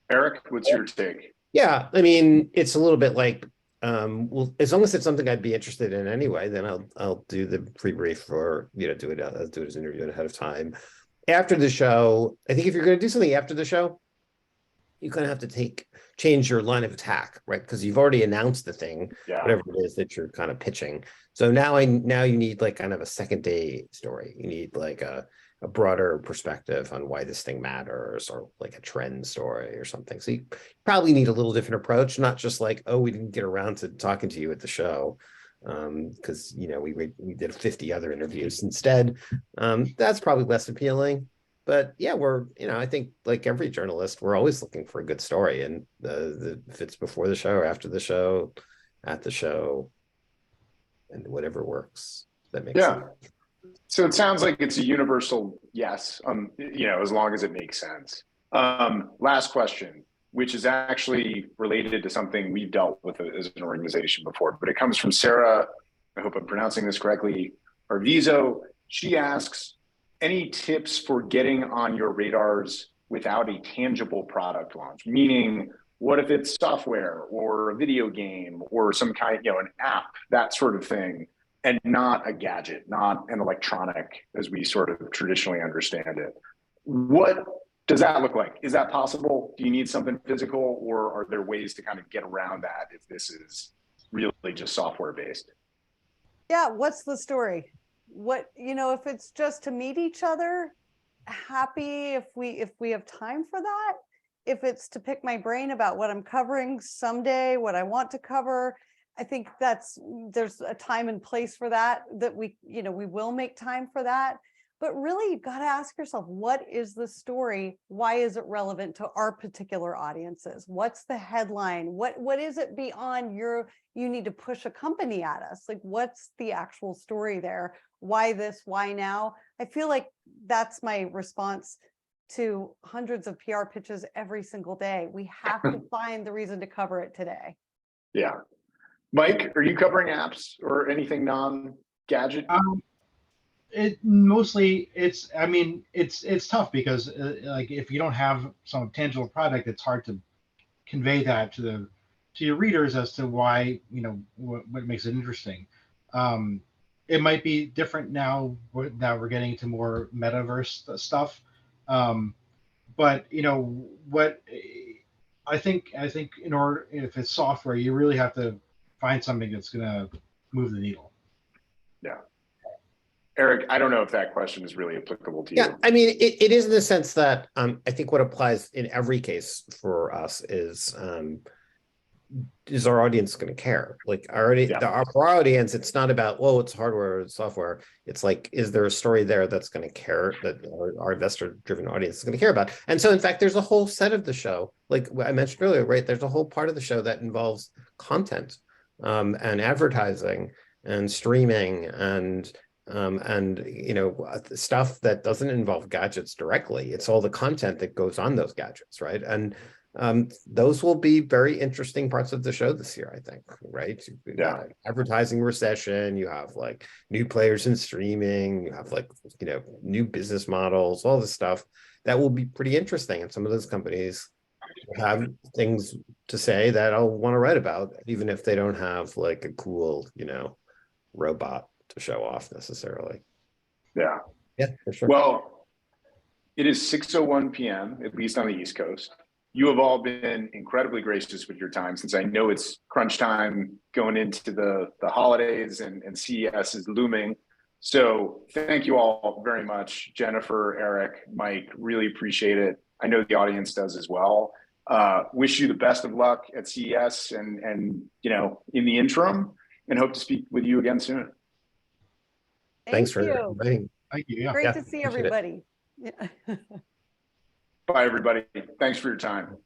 Eric, what's your take? Yeah, I mean, it's a little bit like, well, as long as it's something I'd be interested in anyway, then I'll do the pre-brief or do it as an interview ahead of time. After the show, I think if you're going to do something after the show, you're going to have to change your line of attack, right? Because you've already announced the thing, whatever it is that you're kind of pitching. So now you need like kind of a second day story. You need like a broader perspective on why this thing matters, or like a trend story or something. So you probably need a little different approach, not just like, oh, we didn't get around to talking to you at the show, because we did 50 other interviews instead. That's probably less appealing. But yeah, I think like every journalist, we're always looking for a good story, and if it's before the show or after the show, at the show, and whatever works. That makes sense. So it sounds like it's a universal yes, as long as it makes sense. Last question, which is actually related to something we've dealt with as an organization before, but it comes from Sarah, I hope I'm pronouncing this correctly, Arvizo. She asks, any tips for getting on your radars without a tangible product launch? Meaning, what if it's software or a video game or some kind, an app, that sort of thing, and not a gadget, not an electronic as we sort of traditionally understand it? What does that look like? Is that possible? Do you need something physical, or are there ways to kind of get around that if this is really just software based? Yeah, what's the story? If it's just to meet each other, happy if we have time for that. If it's to pick my brain about what I'm covering someday, what I want to cover, I think there's a time and place for that we will make time for that. But really, you got to ask yourself, what is the story? Why is it relevant to our particular audiences? What's the headline? What is it beyond you need to push a company at us? Like, what's the actual story there? Why this? Why now? I feel like that's my response to hundreds of PR pitches every single day. We have to find the reason to cover it today. Yeah. Mike, are you covering apps or anything non-gadget? It's tough because like if you don't have some tangible product, it's hard to convey that to your readers as to why, what makes it interesting. It might be different now that we're getting into more metaverse stuff. But what I think if it's software, you really have to find something that's going to move the needle. Yeah. Eric, I don't know if that question is really applicable to you. Yeah, I mean, it is in the sense that I think what applies in every case for us is our audience going to care? Like for our audience, it's not about, well, it's hardware or it's software. It's like, is there a story there that's going to care, that our investor-driven audience is going to care about? And so, in fact, there's a whole set of the show, like I mentioned earlier, right? There's a whole part of the show that involves content and advertising and streaming and stuff that doesn't involve gadgets directly. It's all the content that goes on those gadgets, right? And those will be very interesting parts of the show this year, I think, right? Advertising recession, you have like new players in streaming, you have like, new business models, all this stuff that will be pretty interesting. And some of those companies have things to say that I'll want to write about, even if they don't have like a cool, robot to show off necessarily. Yeah. Yeah, for sure. Well, it is 6:01 p.m., at least on the East Coast. You have all been incredibly gracious with your time, since I know it's crunch time going into the holidays and CES is looming. So thank you all very much, Jennifer, Eric, Mike, really appreciate it. I know the audience does as well. Wish you the best of luck at CES and you know, in the interim, and hope to speak with you again soon. Thanks for you. inviting. Thank you. Yeah. Great Yeah, to see appreciate it. everybody. Yeah. Bye, everybody. Thanks for your time.